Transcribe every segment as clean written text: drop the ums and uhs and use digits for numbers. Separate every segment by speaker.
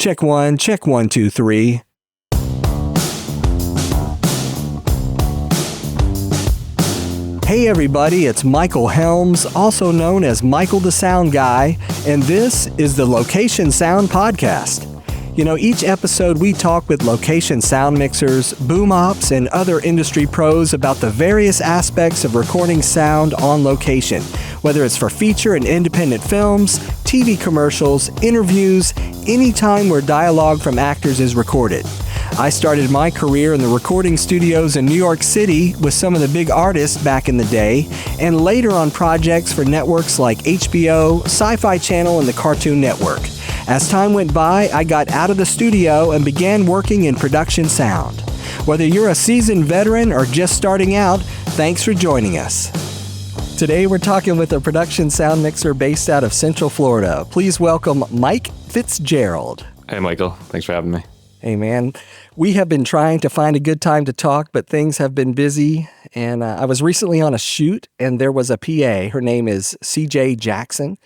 Speaker 1: Check one, two, three. Hey everybody, it's Michael Helms, also known as Michael the Sound Guy, and this is the Location Sound Podcast. You know, each episode we talk with location sound mixers, boom ops, and other industry pros about the various aspects of recording sound on location, whether it's for feature and independent films, TV commercials, interviews, any time where dialogue from actors is recorded. I started my career in the recording studios in New York City with some of the big artists back in the day, and later on projects for networks like HBO, Sci-Fi Channel, and the Cartoon Network. As time went by, I got out of the studio and began working in production sound. Whether you're a seasoned veteran or just starting out, thanks for joining us. Today we're talking with a production sound mixer based out of Central Florida. Please welcome Mike Fitzgerald.
Speaker 2: Hey Michael, thanks for having me.
Speaker 1: Hey man, we have been trying to find a good time to talk, but things have been busy. And I was recently on a shoot and there was a PA. Her name is CJ Jackson.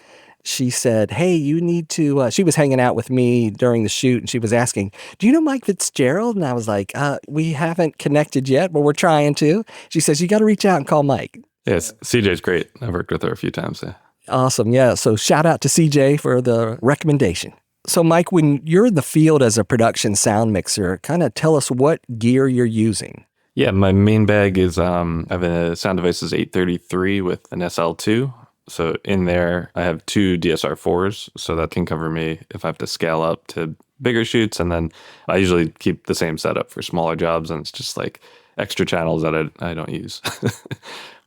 Speaker 1: She said, hey, you need to, she was hanging out with me during the shoot and she was asking, do you know Mike Fitzgerald? And I was like, we haven't connected yet, but we're trying to. She says, you got to reach out and call Mike.
Speaker 2: Yes, CJ's great. I've worked with her a few times. Yeah.
Speaker 1: Awesome. Yeah. So shout out to CJ for the recommendation. So Mike, when you're in the field as a production sound mixer, kind of tell us what gear you're using.
Speaker 2: Yeah, my main bag is, I have a Sound Devices 833 with an SL2. So in there, I have two DSR4s, so that can cover me if I have to scale up to bigger shoots. And then I usually keep the same setup for smaller jobs, and it's just like extra channels that I don't use.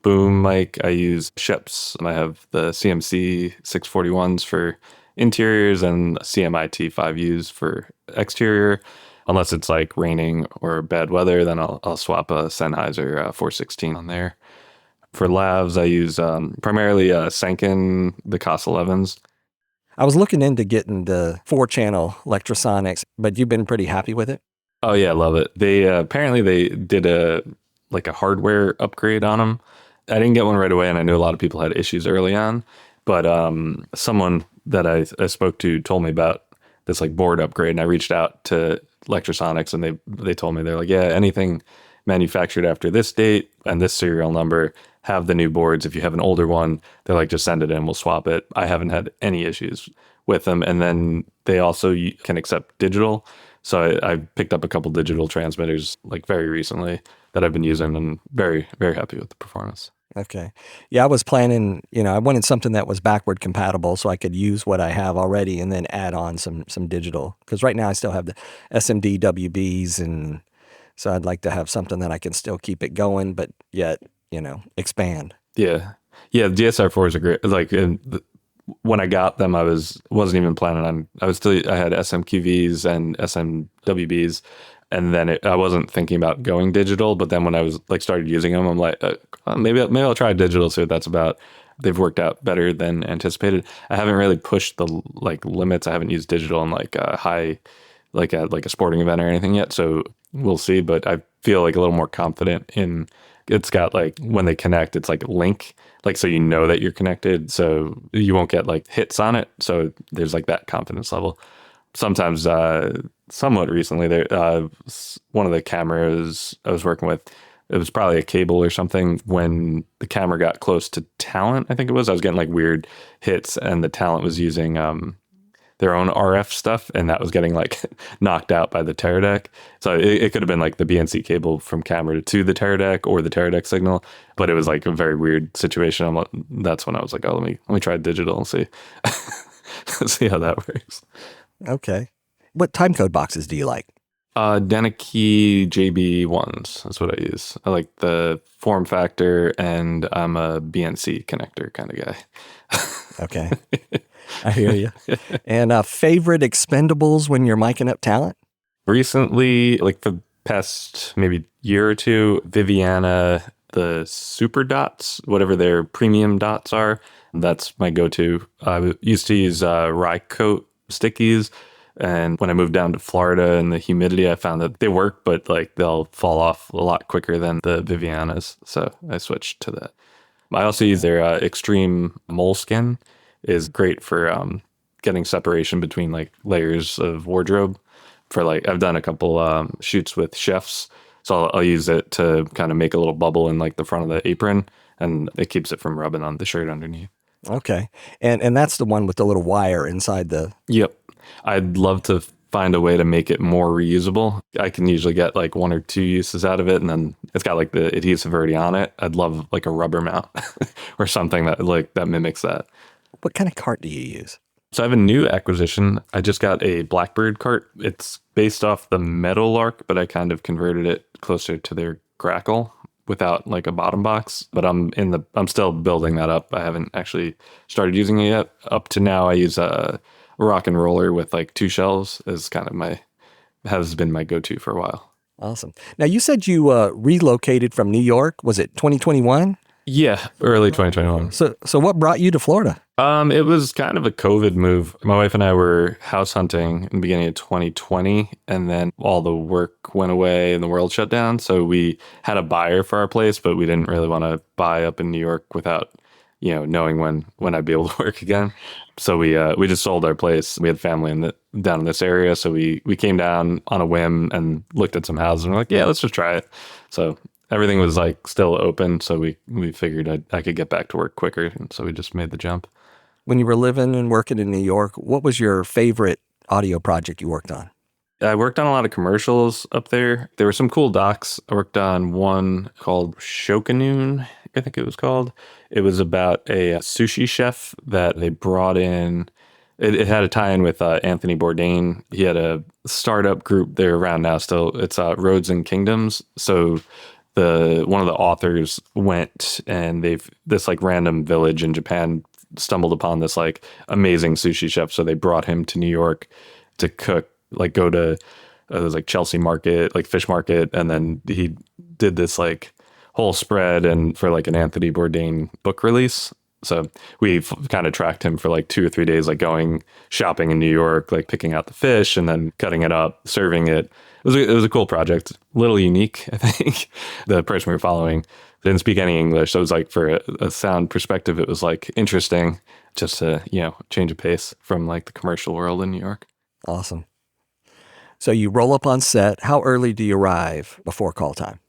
Speaker 2: Boom mic, I use Ships. I have the CMC 641s for interiors and CMIT 5Us for exterior. Unless it's like raining or bad weather, then I'll swap a Sennheiser 416 on there. For lavs, I use primarily Senken, the COS 11s. I
Speaker 1: was looking into getting the 4-channel Electrosonics, but you've been pretty happy with it?
Speaker 2: Oh yeah, love it. They apparently they did a hardware upgrade on them. I didn't get one right away, and I knew a lot of people had issues early on. But someone that I spoke to told me about this like board upgrade, and I reached out to Electrosonics, and they told me, they're like, yeah, anything manufactured after this date and this serial number, have the new boards. If you have an older one, they're like, just send it in, we'll swap it. I haven't had any issues with them. And then they also can accept digital. So I picked up a couple digital transmitters like very recently that I've been using, and very, very happy with the performance.
Speaker 1: Okay. Yeah, I was planning, I wanted something that was backward compatible so I could use what I have already and then add on some digital. Because right now I still have the SMD WBs, and so I'd like to have something that I can still keep it going, but yet, expand.
Speaker 2: Yeah. Yeah, the DSR4s are great. Like when I got them, I wasn't even planning on, I had SMQVs and SMWBs. And then I wasn't thinking about going digital, but then when I was started using them, I'm like, maybe I'll try digital, see what that's about. They've worked out better than anticipated. I haven't really pushed the limits. I haven't used digital in a high, like a sporting event or anything yet. So we'll see. But I feel a little more confident in. It's got when they connect, it's link, so you know that you're connected, so you won't get hits on it. So there's that confidence level. Sometimes, somewhat recently, there one of the cameras I was working with, it was probably a cable or something. When the camera got close to talent, I think it was, I was getting weird hits, and the talent was using their own RF stuff, and that was getting knocked out by the Teradek. So it could have been the BNC cable from camera to the Teradek or the Teradek signal, but it was a very weird situation. That's when I was oh, let me try digital and see see how that works.
Speaker 1: Okay. What timecode boxes do you like?
Speaker 2: Denicky JB1s. That's what I use. I like the form factor, and I'm a BNC connector kind of guy.
Speaker 1: Okay. I hear you. And favorite expendables when you're miking up talent?
Speaker 2: Recently, for the past maybe year or two, Viviana, the super dots, whatever their premium dots are, that's my go-to. I used to use Rycoat stickies, and when I moved down to Florida and the humidity, I found that they work, but they'll fall off a lot quicker than the Vivianas, so I switched to that. I also use their Extreme Moleskin. Is great for getting separation between like layers of wardrobe for like, I've done a couple shoots with chefs. So I'll use it to kind of make a little bubble in like the front of the apron, and it keeps it from rubbing on the shirt underneath.
Speaker 1: Okay. And that's the one with the little wire inside the...
Speaker 2: Yep. I'd love to find a way to make it more reusable. I can usually get like 1 or 2 uses out of it, and then it's got like the adhesive already on it. I'd love like a rubber mount or something that mimics that.
Speaker 1: What kind of cart do you use?
Speaker 2: So I have a new acquisition. I just got a Blackbird cart. It's based off the Meadowlark, but I kind of converted it closer to their Grackle without like a bottom box. But I'm still building that up. I haven't actually started using it yet. Up to now, I use a rock and roller with like 2 shelves as kind of has been my go-to for a while.
Speaker 1: Awesome. Now you said you relocated from New York. Was it 2021?
Speaker 2: Yeah, early 2021.
Speaker 1: So what brought you to Florida?
Speaker 2: It was kind of a COVID move. My wife and I were house hunting in the beginning of 2020, and then all the work went away and the world shut down. So we had a buyer for our place, but we didn't really want to buy up in New York without, knowing when I'd be able to work again. So we just sold our place. We had family down in this area, so we came down on a whim and looked at some houses, and we're like, yeah, let's just try it. So everything was like still open, so we figured I could get back to work quicker, and so we just made the jump.
Speaker 1: When you were living and working in New York, what was your favorite audio project you worked on?
Speaker 2: I worked on a lot of commercials up there. There were some cool docs. I worked on one called Shokanoon, I think it was called. It was about a sushi chef that they brought in. It had a tie-in with Anthony Bourdain. He had a startup group. They're around now still. It's Roads and Kingdoms. So one of the authors went, and this like random village in Japan stumbled upon this like amazing sushi chef. So they brought him to New York to cook, like go to it was like Chelsea Market, like fish market, and then he did this like whole spread and for like an Anthony Bourdain book release. So we kind of tracked him for like 2 or 3 days, like going shopping in New York, like picking out the fish and then cutting it up, serving it. It was a cool project, a little unique, I think. The person we were following didn't speak any English, so it was like for a sound perspective, it was like interesting just to change of pace from like the commercial world in New York.
Speaker 1: Awesome. So you roll up on set. How early do you arrive before call time?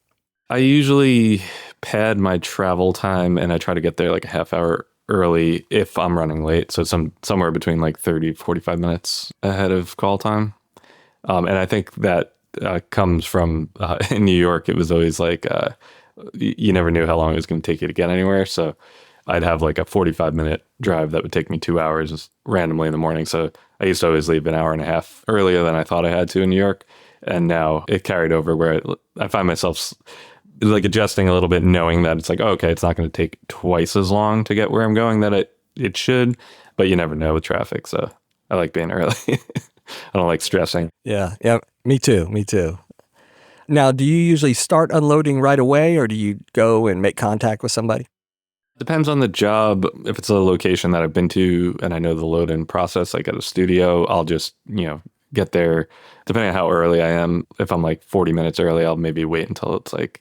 Speaker 2: I usually pad my travel time, and I try to get there like a half hour early if I'm running late. So somewhere between like 30, 45 minutes ahead of call time. And I think that comes from in New York, it was always like you never knew how long it was going to take you to get anywhere. So I'd have like a 45-minute drive that would take me 2 hours randomly in the morning. So I used to always leave an hour and a half earlier than I thought I had to in New York. And now it carried over where I find myself like adjusting a little bit, knowing that it's like, oh, okay, it's not going to take twice as long to get where I'm going that it should, but you never know with traffic. So I like being early. I don't like stressing.
Speaker 1: Yeah, me too. Now, do you usually start unloading right away, or do you go and make contact with somebody?
Speaker 2: Depends on the job. If it's a location that I've been to and I know the load-in process, like at a studio, I'll just, get there. Depending on how early I am, if I'm like 40 minutes early, I'll maybe wait until it's like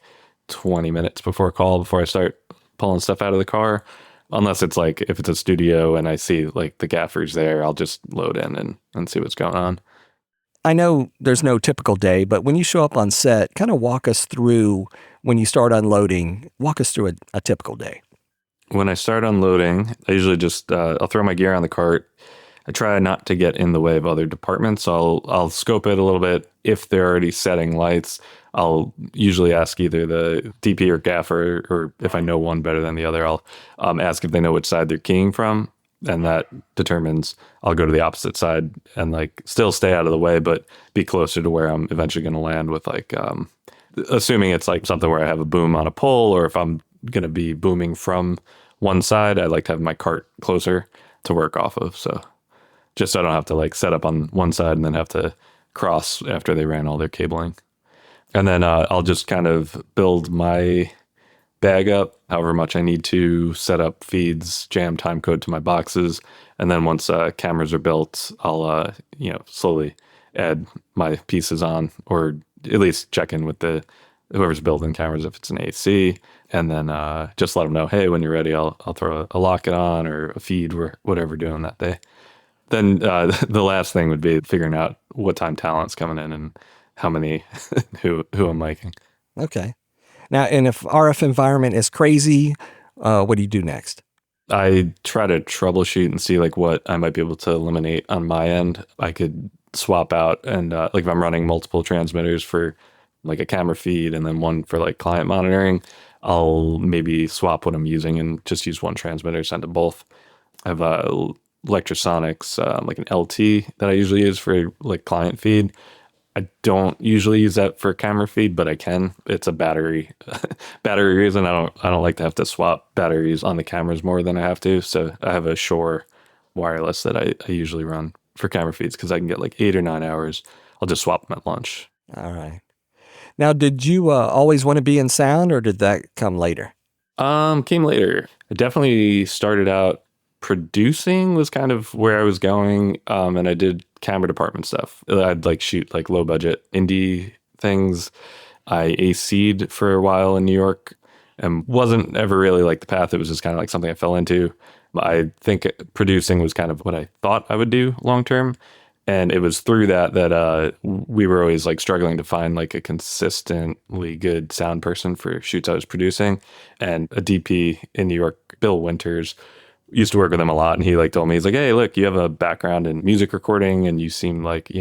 Speaker 2: 20 minutes before call before I start pulling stuff out of the car. Unless it's like, if it's a studio and I see like the gaffers there, I'll just load in and see what's going on.
Speaker 1: I know there's no typical day, but when you show up on set, kind of walk us through when you start unloading, walk us through a typical day.
Speaker 2: When I start unloading, I usually just, I'll throw my gear on the cart. I try not to get in the way of other departments. So I'll scope it a little bit. If they're already setting lights, I'll usually ask either the DP or gaffer, or if I know one better than the other, I'll ask if they know which side they're keying from. And that determines, I'll go to the opposite side and like still stay out of the way, but be closer to where I'm eventually going to land with like, assuming it's like something where I have a boom on a pole, or if I'm going to be booming from one side, I like to have my cart closer to work off of. So just so I don't have to like set up on one side and then have to cross after they ran all their cabling. And then I'll just kind of build my bag up however much I need to, set up feeds, jam time code to my boxes. And then once cameras are built, I'll slowly add my pieces on, or at least check in with whoever's building cameras if it's an AC, and then just let them know, hey, when you're ready, I'll throw a locket on or a feed, or whatever we're doing that day. Then the last thing would be figuring out what time talent's coming in and how many, who I'm miking.
Speaker 1: Okay. Now, and if RF environment is crazy, what do you do next?
Speaker 2: I try to troubleshoot and see like what I might be able to eliminate on my end. I could swap out and like if I'm running multiple transmitters for like a camera feed and then one for like client monitoring, I'll maybe swap what I'm using and just use one transmitter, send to both. I have electrosonics, like an LT that I usually use for like client feed. I don't usually use that for camera feed, but I can. It's a battery reason. I don't like to have to swap batteries on the cameras more than I have to. So I have a Shure wireless that I usually run for camera feeds because I can get like 8 or 9 hours. I'll just swap them at lunch.
Speaker 1: All right. Now, did you always want to be in sound, or did that come later?
Speaker 2: Came later. I definitely started out producing was kind of where I was going. And I did camera department stuff. I'd like shoot like low budget indie things. I AC'd for a while in New York and wasn't ever really like the path. It was just kind of like something I fell into. I think producing was kind of what I thought I would do long term. And it was through that we were always like struggling to find like a consistently good sound person for shoots I was producing. And a DP in New York, Bill Winters, used to work with him a lot, and he like told me, he's like, hey, look, you have a background in music recording and you seem like,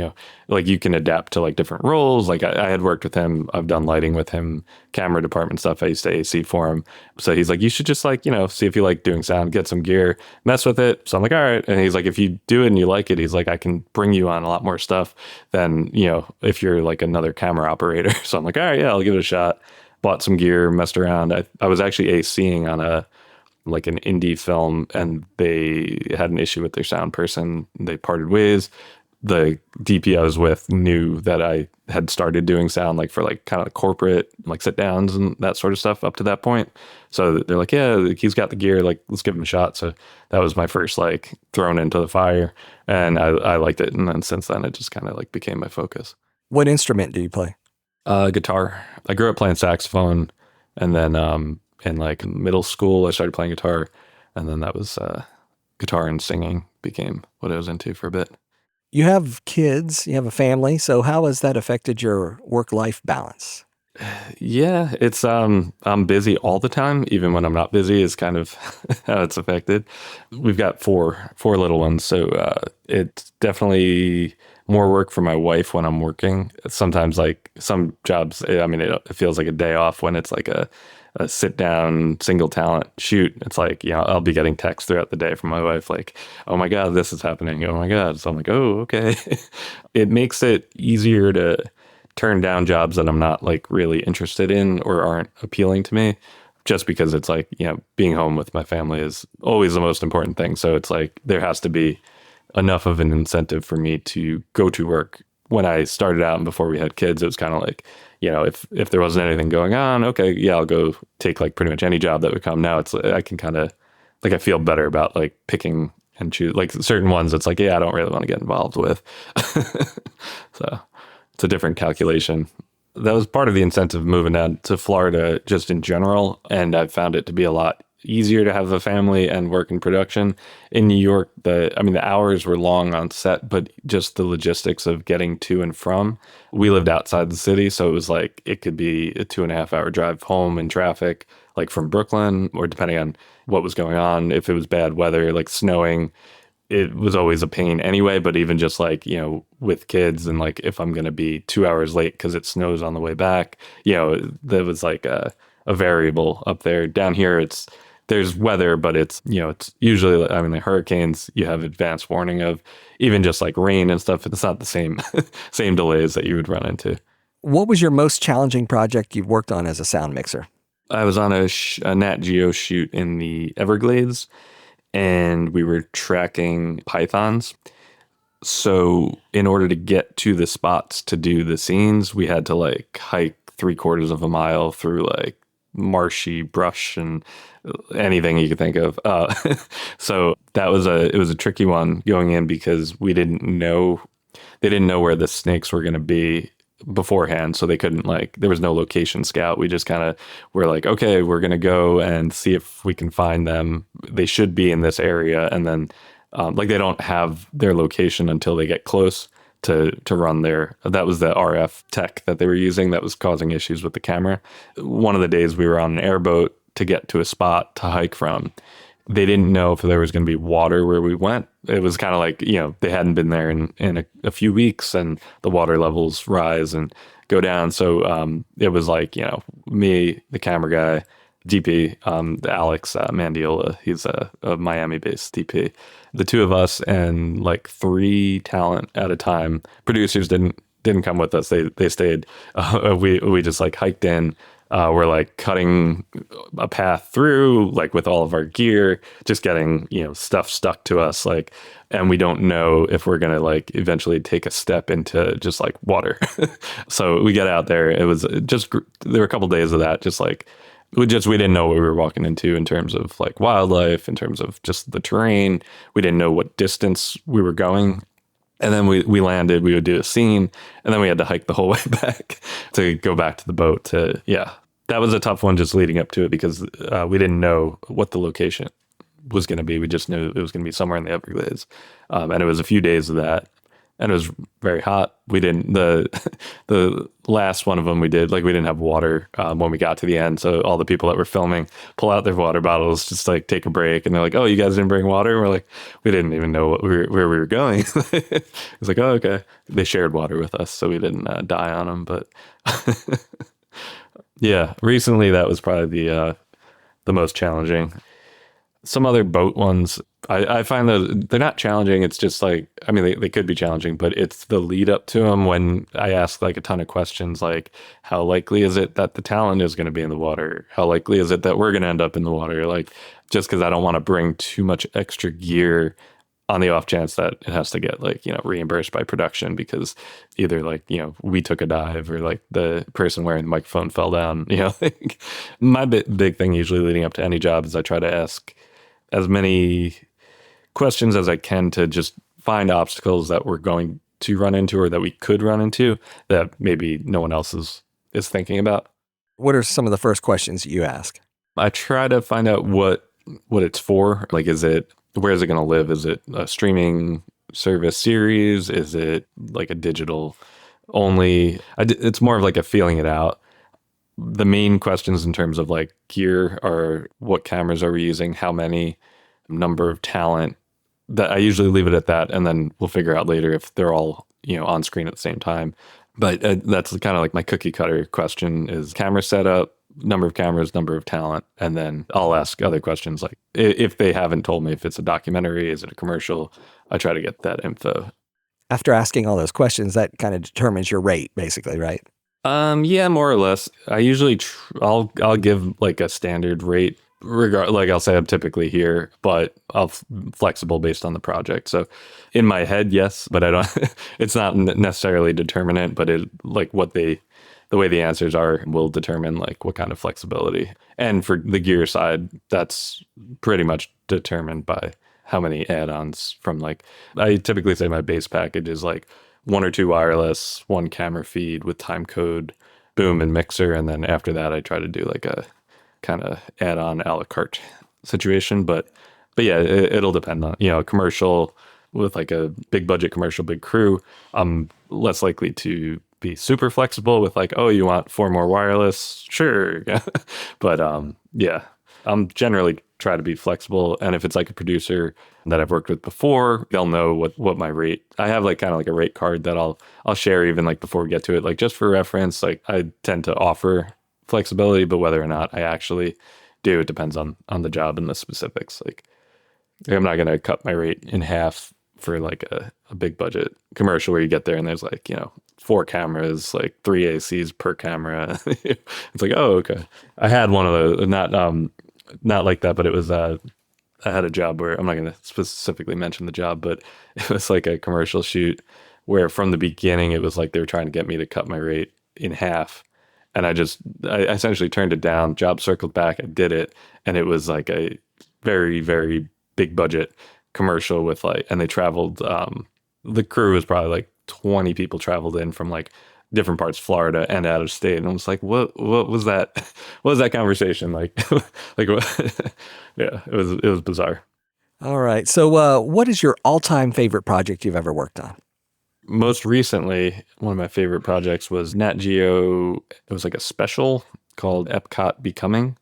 Speaker 2: like you can adapt to like different roles. Like I had worked with him. I've done lighting with him, camera department stuff. I used to AC for him. So he's like, you should just like, see if you like doing sound, get some gear, mess with it. So I'm like, all right. And he's like, if you do it and you like it, he's like, I can bring you on a lot more stuff than, if you're like another camera operator. So I'm like, all right, yeah, I'll give it a shot. Bought some gear, messed around. I was actually ACing on like an indie film, and they had an issue with their sound person. They parted ways. The DP I was with knew that I had started doing sound like for like kind of corporate like sit downs and that sort of stuff up to that point. So they're like, yeah, he's got the gear, like let's give him a shot. So that was my first like thrown into the fire, and I liked it. And then since then it just kind of like became my focus.
Speaker 1: What instrument do you play?
Speaker 2: Guitar. I grew up playing saxophone, and then in like middle school, I started playing guitar, and then that was guitar and singing became what I was into for a bit.
Speaker 1: You have kids, you have a family, so how has that affected your work-life balance?
Speaker 2: Yeah, it's I'm busy all the time, even when I'm not busy is kind of how it's affected. We've got four little ones, so it's definitely more work for my wife when I'm working. Sometimes like some jobs, I mean, it feels like a day off when it's like a sit down single talent shoot. It's like, I'll be getting texts throughout the day from my wife like, oh my God, this is happening. Oh my God. So I'm like, oh, okay. It makes it easier to turn down jobs that I'm not like really interested in or aren't appealing to me, just because it's like, being home with my family is always the most important thing. So it's like, there has to be enough of an incentive for me to go to work. When I started out and before we had kids, it was kind of like, if there wasn't anything going on, okay, yeah, I'll go take like pretty much any job that would come. Now it's, I can kind of like, I feel better about like picking and choose like certain ones. It's like, yeah, I don't really want to get involved with. So it's a different calculation. That was part of the incentive moving down to Florida just in general. And I've found it to be a lot easier to have a family and work in production. In New York, the hours were long on set, but just the logistics of getting to and from. We lived outside the city, so it was like it could be a 2.5 hour drive home in traffic, like from Brooklyn, or depending on what was going on. If it was bad weather, like snowing, it was always a pain anyway. But even just like, with kids and like if I'm going to be 2 hours late because it snows on the way back, that was like a variable up there. Down here, there's weather, but it's usually, the hurricanes, you have advanced warning of. Even just like rain and stuff, it's not the same same delays that you would run into.
Speaker 1: What was your most challenging project you've worked on as a sound mixer?
Speaker 2: I was on a Nat Geo shoot in the Everglades, and we were tracking pythons. So in order to get to the spots to do the scenes, we had to like hike 3/4 of a mile through like marshy brush and anything you could think of. So it was a tricky one going in because they didn't know where the snakes were going to be beforehand. So they couldn't there was no location scout. We just kind of were like, okay, we're going to go and see if we can find them. They should be in this area. And then Like they don't have their location until they get close to run their. That was the RF tech that they were using that was causing issues with the camera. One of the days we were on an airboat to get to a spot to hike from. They didn't know if there was going to be water where we went. It was kind of like, they hadn't been there in a few weeks, and the water levels rise and go down. So it was like, me, the camera guy, DP, Alex Mandiola, he's a Miami-based DP. The two of us and like 3 talent at a time. Producers didn't come with us. They stayed. We just like hiked in. We're like cutting a path through, like with all of our gear, just getting, stuff stuck to us, like, and we don't know if we're going to like eventually take a step into just like water. So we get out there. It was just, there were a couple of days of that, just like, we didn't know what we were walking into in terms of like wildlife, in terms of just the terrain. We didn't know what distance we were going. And then we landed, we would do a scene, and then we had to hike the whole way back to go back to the boat that was a tough one just leading up to it because we didn't know what the location was going to be. We just knew it was going to be somewhere in the Everglades. And it was a few days of that. And it was very hot. We didn't, the last one of them we didn't have water when we got to the end. So all the people that were filming pull out their water bottles, just like take a break. And they're like, oh, you guys didn't bring water? And we're like, we didn't even know where we were going. It's like, oh, okay. They shared water with us, so we didn't die on them. But yeah, recently that was probably the most challenging. Some other boat ones, I find that they're not challenging. It's just like, I mean, they could be challenging, but it's the lead up to them when I ask like a ton of questions, like how likely is it that the talent is going to be in the water? How likely is it that we're going to end up in the water? Like, just because I don't want to bring too much extra gear on the off chance that it has to get like, reimbursed by production because either like, we took a dive or like the person wearing the microphone fell down, like my big thing usually leading up to any job is I try to ask as many questions as I can to just find obstacles that we're going to run into or that we could run into that maybe no one else is thinking about.
Speaker 1: What are some of the first questions you ask?
Speaker 2: I try to find out what it's for. Like, where is it going to live? Is it a streaming service series? Is it like a digital only? It's more of like a feeling it out. The main questions in terms of like gear are what cameras are we using? How many? Number of talent. That I usually leave it at that, and then we'll figure out later if they're all on screen at the same time. But that's kind of like my cookie cutter question is camera setup, number of cameras, number of talent, and then I'll ask other questions like if they haven't told me if it's a documentary, is it a commercial, I try to get that info.
Speaker 1: After asking all those questions, that kind of determines your rate, basically, right?
Speaker 2: Yeah, more or less. I usually I'll give like a standard rate. Like I'll say I'm typically here, but I'm flexible based on the project. So in my head, yes, but I don't. It's not necessarily determinant, but it like the way the answers are will determine like what kind of flexibility. And for the gear side, that's pretty much determined by how many add-ons from like I typically say my base package is like 1 or 2 wireless, 1 camera feed with time code, boom, and mixer, and then after that I try to do like a kind of add-on a la carte situation, but yeah, it'll depend on a commercial with like a big budget commercial, big crew. I'm less likely to be super flexible with like, oh, you want 4 more wireless, sure. But yeah, I'm generally try to be flexible, and if it's like a producer that I've worked with before, they'll know what my rate. I have like kind of like a rate card that I'll share even like before we get to it, like just for reference. Like I tend to offer flexibility, but whether or not I actually do, it depends on the job and the specifics. Like I'm not going to cut my rate in half for like a big budget commercial where you get there and there's like, 4 cameras, like 3 ACs per camera. It's like, oh, okay. I had one of those, not like that, but it was, I had a job where I'm not going to specifically mention the job, but it was like a commercial shoot where from the beginning, it was like they were trying to get me to cut my rate in half. And I essentially turned it down, job circled back, I did it. And it was like a very, very big budget commercial with like, and they traveled, the crew was probably like 20 people traveled in from like different parts of Florida and out of state. And I was like, what was that? What was that conversation? Like, like, what? Yeah, it was bizarre.
Speaker 1: All right. So, what is your all-time favorite project you've ever worked on?
Speaker 2: Most recently, one of my favorite projects was Nat Geo. It was like a special called Epcot Becoming,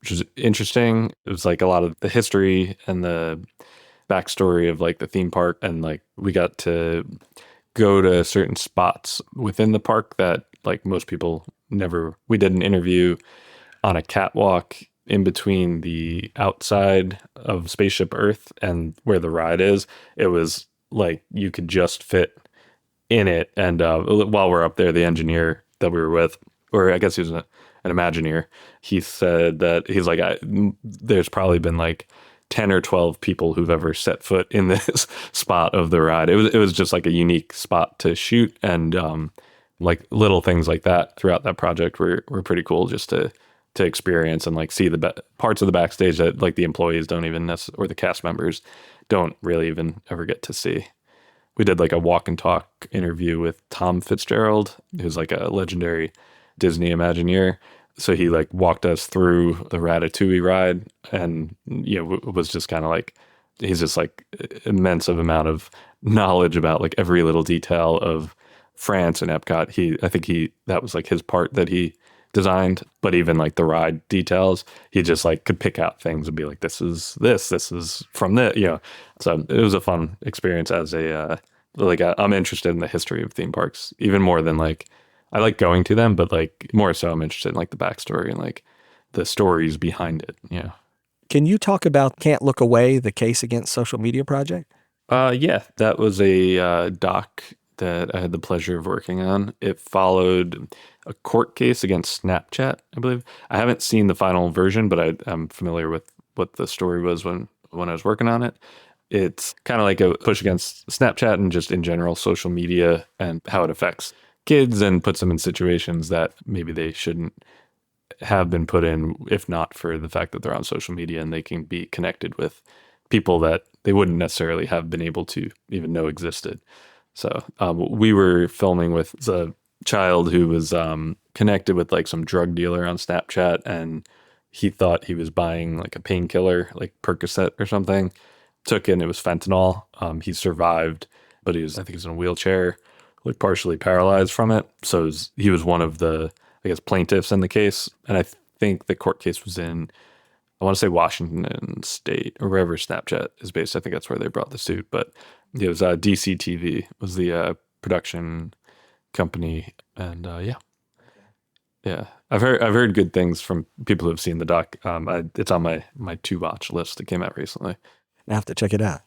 Speaker 2: which was interesting. It was like a lot of the history and the backstory of like the theme park. And like we got to go to certain spots within the park that like most people never. We did an interview on a catwalk in between the outside of Spaceship Earth and where the ride is. It was like you could just fit in it. And while we're up there, the engineer that we were with, or I guess he was an Imagineer, he said that he's like, there's probably been like 10 or 12 people who've ever set foot in this spot of the ride. It was just like a unique spot to shoot. And like little things like that throughout that project were pretty cool just to experience and like see the parts of the backstage that like the employees don't even or the cast members don't really even ever get to see. We did like a walk and talk interview with Tom Fitzgerald, who's like a legendary Disney Imagineer. So he like walked us through the Ratatouille ride, and was just kind of like, he's just like immense of amount of knowledge about like every little detail of France and Epcot. I think that was like his part that he designed, but even like the ride details, he just like could pick out things and be like, this is from this. So it was a fun experience as I'm interested in the history of theme parks even more than like, I like going to them, but like more so I'm interested in like the backstory and like the stories behind it. Yeah.
Speaker 1: Can you talk about Can't Look Away, the case against social media project?
Speaker 2: Yeah, that was a doc that I had the pleasure of working on. It followed a court case against Snapchat, I believe. I haven't seen the final version, but I'm familiar with what the story was when I was working on it. It's kind of like a push against Snapchat and just in general social media and how it affects kids and puts them in situations that maybe they shouldn't have been put in if not for the fact that they're on social media and they can be connected with people that they wouldn't necessarily have been able to even know existed. So we were filming with a child who was connected with like some drug dealer on Snapchat, and he thought he was buying like a painkiller, like Percocet or something. Took it and it was fentanyl. He survived, but I think he was in a wheelchair, like partially paralyzed from it. So he was one of the, I guess, plaintiffs in the case. And I think the court case was in, I want to say Washington State or wherever Snapchat is based. I think that's where they brought the suit. But it was DCTV was the production company, and yeah. I've heard good things from people who have seen the doc. It's on my to watch list. It came out recently.
Speaker 1: I have to check it out.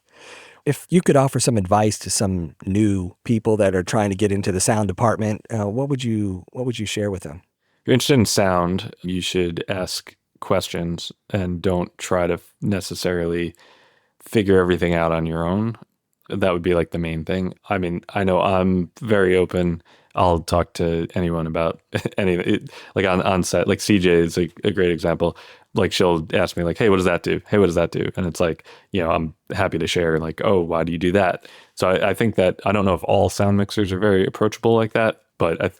Speaker 1: If you could offer some advice to some new people that are trying to get into the sound department, what would you share with them?
Speaker 2: If you're interested in sound, you should ask questions and don't try to necessarily figure everything out on your own. That would be like the main thing. I mean, I know I'm very open. I'll talk to anyone about anything. Like on set, like CJ is a great example. Like she'll ask me like, hey, what does that do? Hey, what does that do? And it's like, I'm happy to share like, oh, why do you do that? So I think that, I don't know if all sound mixers are very approachable like that, but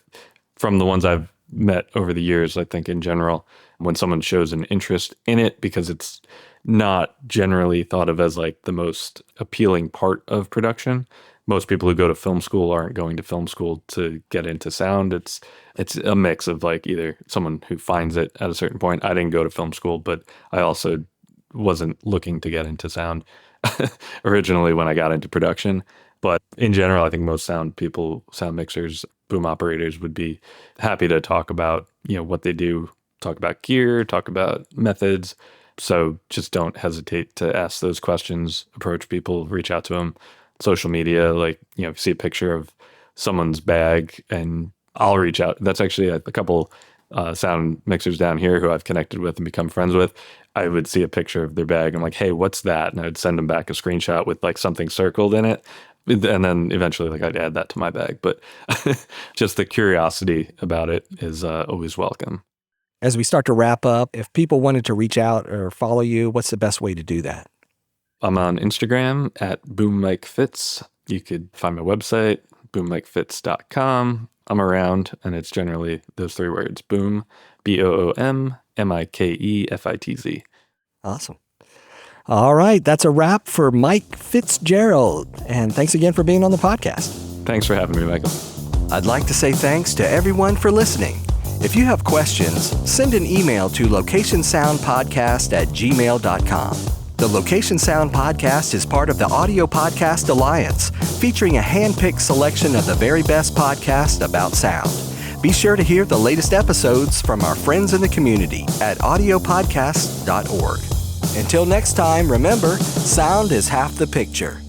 Speaker 2: from the ones I've met over the years, I think in general, when someone shows an interest in it, because it's not generally thought of as like the most appealing part of production. Most people who go to film school aren't going to film school to get into sound. It's a mix of like either someone who finds it at a certain point. I didn't go to film school, but I also wasn't looking to get into sound originally when I got into production. But in general, I think most sound mixers, boom operators would be happy to talk about, what they do, talk about gear, talk about methods. So just don't hesitate to ask those questions, approach people, reach out to them. Social media, like, if you see a picture of someone's bag, and I'll reach out. That's actually a couple sound mixers down here who I've connected with and become friends with. I would see a picture of their bag. I'm like, hey, what's that? And I would send them back a screenshot with like something circled in it. And then eventually like I'd add that to my bag. But just the curiosity about it is always welcome.
Speaker 1: As we start to wrap up, if people wanted to reach out or follow you, what's the best way to do that?
Speaker 2: I'm on Instagram at BoomMikeFitz. You could find my website, boommikefitz.com. I'm around, and it's generally those three words, boom, BOOM, MIKEFITZ.
Speaker 1: Awesome. All right, that's a wrap for Mike Fitzgerald. And thanks again for being on the podcast.
Speaker 2: Thanks for having me, Michael.
Speaker 1: I'd like to say thanks to everyone for listening. If you have questions, send an email to locationsoundpodcast@gmail.com. The Location Sound Podcast is part of the Audio Podcast Alliance, featuring a hand-picked selection of the very best podcasts about sound. Be sure to hear the latest episodes from our friends in the community at audiopodcast.org. Until next time, remember, sound is half the picture.